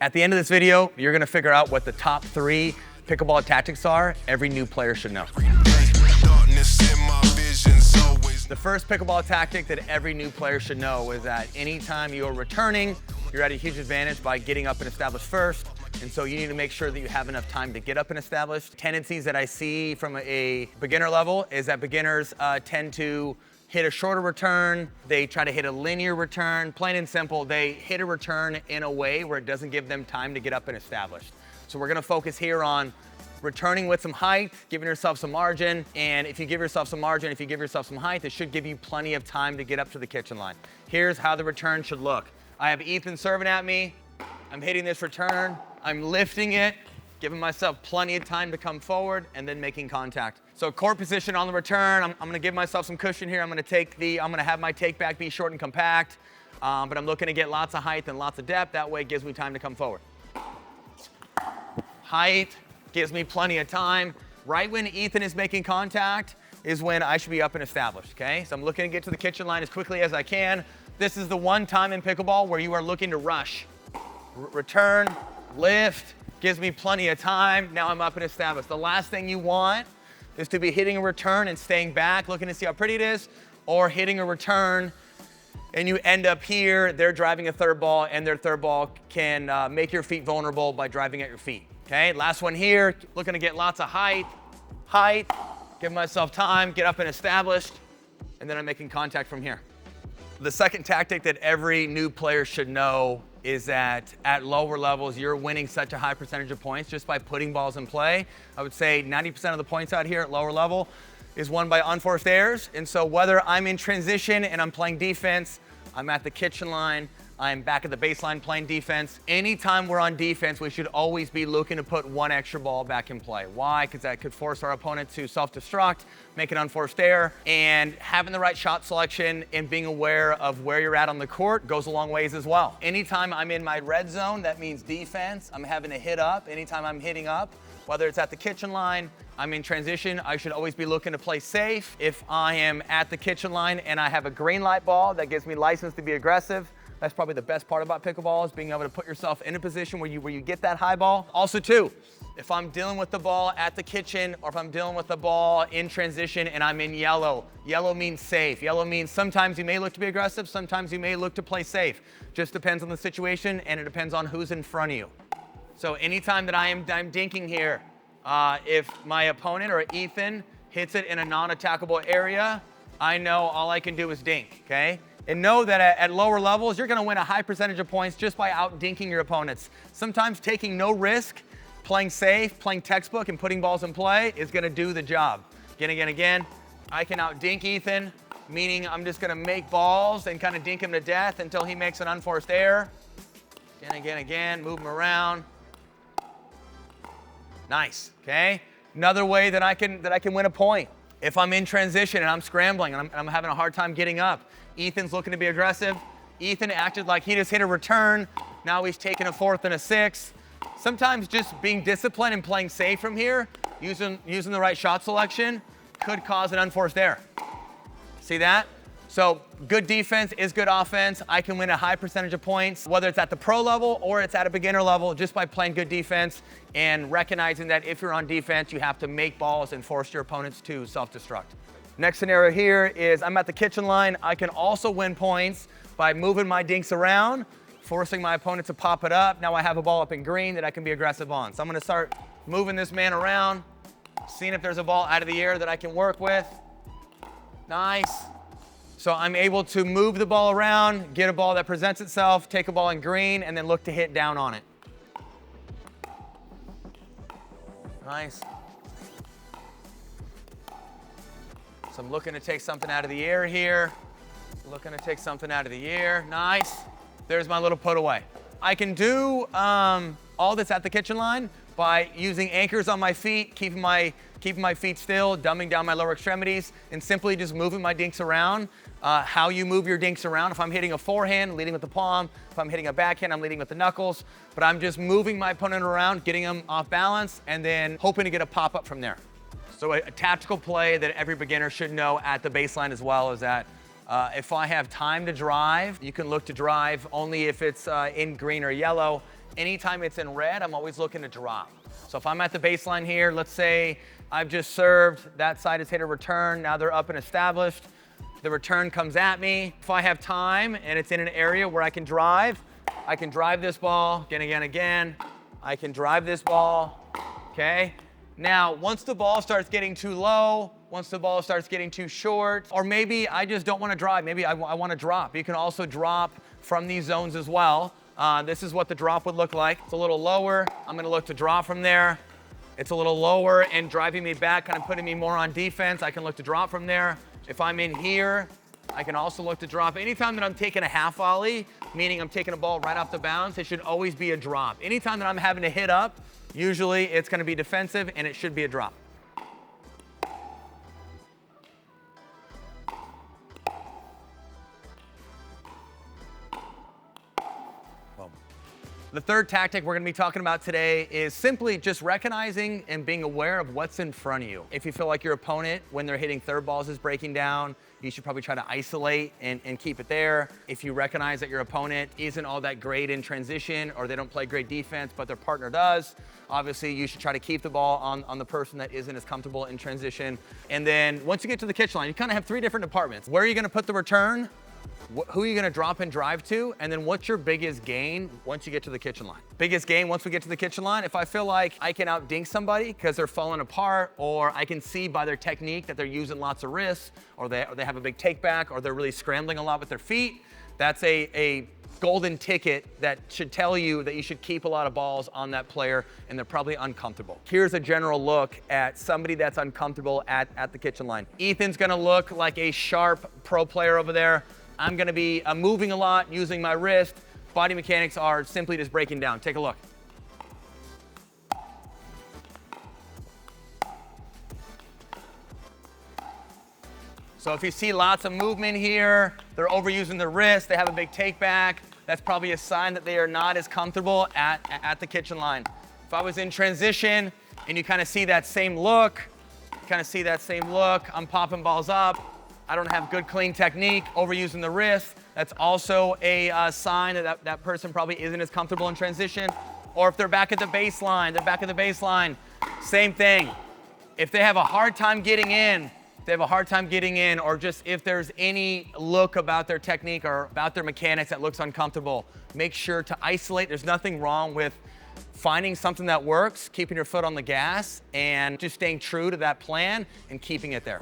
At the end of this video, you're gonna figure out what the top 3 pickleball tactics are every new player should know. The first pickleball tactic that every new player should know is that anytime you're returning, you're at a huge advantage by getting up and establish first. And so you need to make sure that you have enough time to get up and establish. Tendencies that I see from a beginner level is that beginners tend to hit a shorter return. They try to hit a linear return. Plain and simple, they hit a return in a way where it doesn't give them time to get up and establish. So we're gonna focus here on returning with some height, giving yourself some margin. And if you give yourself some margin, if you give yourself some height, it should give you plenty of time to get up to the kitchen line. Here's how the return should look. I have Ethan serving at me. I'm hitting this return. I'm lifting it, giving myself plenty of time to come forward and then making contact. So court position on the return, I'm gonna give myself some cushion here. I'm gonna have my take back be short and compact, but I'm looking to get lots of height and lots of depth. That way it gives me time to come forward. Height gives me plenty of time. Right when Ethan is making contact is when I should be up and established, okay? So I'm looking to get to the kitchen line as quickly as I can. This is the one time in pickleball where you are looking to rush. Return, lift, gives me plenty of time. Now I'm up and established. The last thing you want is to be hitting a return and staying back, looking to see how pretty it is, or hitting a return and you end up here, they're driving a third ball and their third ball can make your feet vulnerable by driving at your feet, okay? Last one here, looking to get lots of height, give myself time, get up and established, and then I'm making contact from here. The second tactic that every new player should know is that at lower levels, you're winning such a high percentage of points just by putting balls in play. I would say 90% of the points out here at lower level is won by unforced errors. And so whether I'm in transition and I'm playing defense, I'm at the kitchen line, I'm back at the baseline playing defense. Anytime we're on defense, we should always be looking to put one extra ball back in play. Why? Because that could force our opponent to self-destruct, make an unforced error, and having the right shot selection and being aware of where you're at on the court goes a long ways as well. Anytime I'm in my red zone, that means defense. I'm having to hit up. Anytime I'm hitting up, whether it's at the kitchen line, I'm in transition, I should always be looking to play safe. If I am at the kitchen line and I have a green light ball, that gives me license to be aggressive. That's probably the best part about pickleball is being able to put yourself in a position where you get that high ball. Also too, if I'm dealing with the ball at the kitchen or if I'm dealing with the ball in transition and I'm in yellow, yellow means safe. Yellow means sometimes you may look to be aggressive, sometimes you may look to play safe. Just depends on the situation and it depends on who's in front of you. So anytime that I'm dinking here, if my opponent or Ethan hits it in a non-attackable area, I know all I can do is dink, okay? And know that at lower levels, you're gonna win a high percentage of points just by out-dinking your opponents. Sometimes taking no risk, playing safe, playing textbook, and putting balls in play is gonna do the job. Again, I can out-dink Ethan, meaning I'm just gonna make balls and kind of dink him to death until he makes an unforced error. Again, move him around. Nice, okay? Another way that I can win a point. If I'm in transition and I'm scrambling and I'm having a hard time getting up, Ethan's looking to be aggressive. Ethan acted like he just hit a return. Now he's taking a 4th and a 6th. Sometimes just being disciplined and playing safe from here, using the right shot selection, could cause an unforced error. See that? So good defense is good offense. I can win a high percentage of points, whether it's at the pro level or it's at a beginner level, just by playing good defense and recognizing that if you're on defense, you have to make balls and force your opponents to self-destruct. Next scenario here is I'm at the kitchen line. I can also win points by moving my dinks around, forcing my opponent to pop it up. Now I have a ball up in green that I can be aggressive on. So I'm gonna start moving this man around, seeing if there's a ball out of the air that I can work with. Nice. So I'm able to move the ball around, get a ball that presents itself, take a ball in green, and then look to hit down on it. Nice. So I'm looking to take something out of the air here. Nice. There's my little put away. I can do all this at the kitchen line by using anchors on my feet, keeping my feet still, dumbing down my lower extremities, and simply just moving my dinks around. How you move your dinks around. If I'm hitting a forehand, leading with the palm. If I'm hitting a backhand, I'm leading with the knuckles. But I'm just moving my opponent around, getting them off balance, and then hoping to get a pop-up from there. So a tactical play that every beginner should know at the baseline as well is that if I have time to drive, you can look to drive only if it's in green or yellow. anytime it's in red, I'm always looking to drop. So if I'm at the baseline here, let's say I've just served, that side has hit a return, now they're up and established. The return comes at me. If I have time and it's in an area where I can drive this ball, again. I can drive this ball, okay? Now, once the ball starts getting too low, once the ball starts getting too short, or maybe I just don't want to drive, maybe I want to drop. You can also drop from these zones as well. This is what the drop would look like. It's a little lower. I'm going to look to drop from there. It's a little lower and driving me back, kind of putting me more on defense. I can look to drop from there. If I'm in here, I can also look to drop. Anytime that I'm taking a half volley, meaning I'm taking a ball right off the bounce, it should always be a drop. Anytime that I'm having to hit up, usually it's going to be defensive and it should be a drop. The third tactic we're going to be talking about today is simply just recognizing and being aware of what's in front of you. If you feel like your opponent, when they're hitting third balls, is breaking down, you should probably try to isolate and keep it there. If you recognize that your opponent isn't all that great in transition or they don't play great defense, but their partner does, obviously you should try to keep the ball on the person that isn't as comfortable in transition. And then once you get to the kitchen line, you kind of have three different departments. Where are you going to put the return? Who are you going to drop and drive to? And then what's your biggest gain once you get to the kitchen line? Biggest gain once we get to the kitchen line, if I feel like I can outdink somebody because they're falling apart, or I can see by their technique that they're using lots of wrists, or they have a big take back, or they're really scrambling a lot with their feet, that's a golden ticket that should tell you that you should keep a lot of balls on that player and they're probably uncomfortable. Here's a general look at somebody that's uncomfortable at the kitchen line. Ethan's going to look like a sharp pro player over there. I'm going to be moving a lot, using my wrist. Body mechanics are simply just breaking down. Take a look. So if you see lots of movement here, they're overusing their wrist, they have a big take back, that's probably a sign that they are not as comfortable at the kitchen line. If I was in transition and you kind of see that same look, I'm popping balls up, I don't have good clean technique, overusing the wrist. That's also a sign that person probably isn't as comfortable in transition. Or if they're back at the baseline, same thing. If they have a hard time getting in, or just if there's any look about their technique or about their mechanics that looks uncomfortable, make sure to isolate. There's nothing wrong with finding something that works, keeping your foot on the gas, and just staying true to that plan and keeping it there.